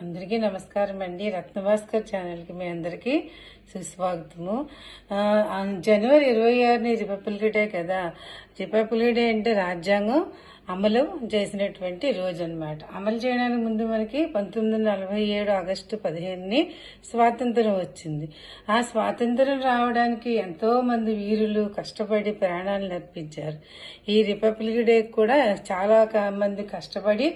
అందరికీ నమస్కారం అండి. రత్నభాస్కర్ ఛానల్కి మీ అందరికీ సుస్వాగతము. జనవరి 26ని రిపబ్లిక్ డే కదా. రిపబ్లిక్ డే అంటే రాజ్యాంగం అమలు చేసినటువంటి రోజు అన్నమాట. అమలు చేయడానికి ముందు మనకి 1947 ఆగస్టు 15ని స్వాతంత్రం వచ్చింది. ఆ స్వాతంత్రం రావడానికి ఎంతో మంది వీరులు కష్టపడి ప్రాణాలను అర్పించారు. ఈ రిపబ్లిక్ డే కూడా చాలా మంది కష్టపడి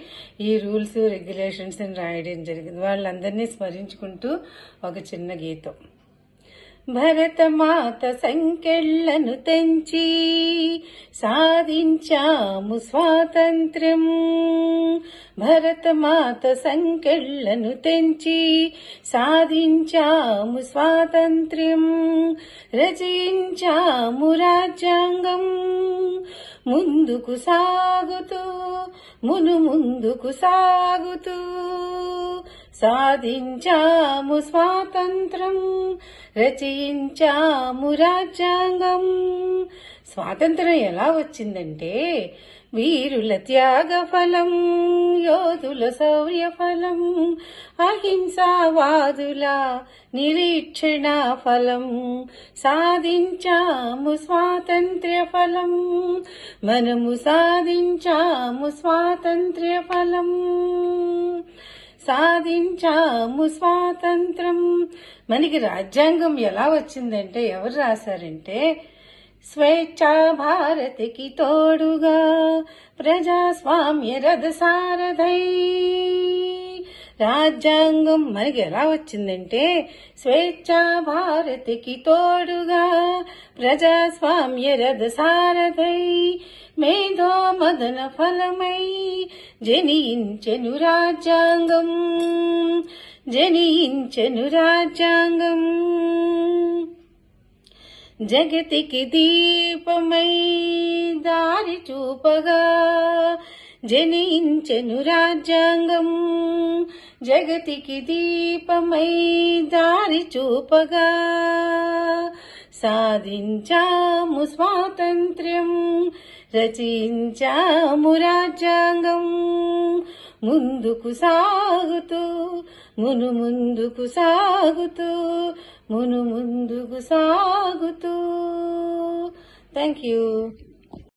ఈ రూల్స్ రెగ్యులేషన్స్ రాయడం జరిగింది. వాళ్ళందరినీ స్మరించుకుంటూ ఒక చిన్న గీతం. భరతమాత సంకెళ్లను తెంచి సాధించాము స్వాతంత్ర్యం. భరతమాత సంకెళ్లను తెంచి సాధించాము స్వాతంత్ర్యం. రచయించాము రాజ్యాంగం ముందుకు సాగుతూ ముందుకు సాగుతూ సాధించాము స్వాతంత్రం. రచయించాము రాజ్యాంగం. స్వాతంత్రం ఎలా వచ్చిందంటే వీరుల త్యాగ ఫలం, యోధుల శౌర్య ఫలం, అహింసావాదుల నిరీక్షణ ఫలం. సాధించాము స్వాతంత్ర్య ఫలం, మనము సాధించాము స్వాతంత్ర్య ఫలం. సాధించాము స్వాతంత్రం. మనకి రాజ్యాంగం ఎలా వచ్చిందంటే ఎవరు రాశారంటే స్వేచ్ఛా భారతికి తోడుగా ప్రజాస్వామ్య రథసారథై. రాజ్యాంగం మనకి ఎలా వచ్చిందంటే స్వేచ్ఛా భారతికి తోడుగా ప్రజాస్వామ్య రథసారథై. మేధో మదన ఫలమై జనించెను రాజ్యాంగం, జనించెను రాజ్యాంగం. జగతికి దీపమై దారి చూపగా జనించెను రాజ్యాంగం. జగతికి దీపమై దారి చూపగా సాధించాము స్వాతంత్ర్యం. రచించాము రాజ్యాంగం ముందుకు సాగుతూ ముందుకు సాగుతూ ముందుకు సాగుతూ. Thank you.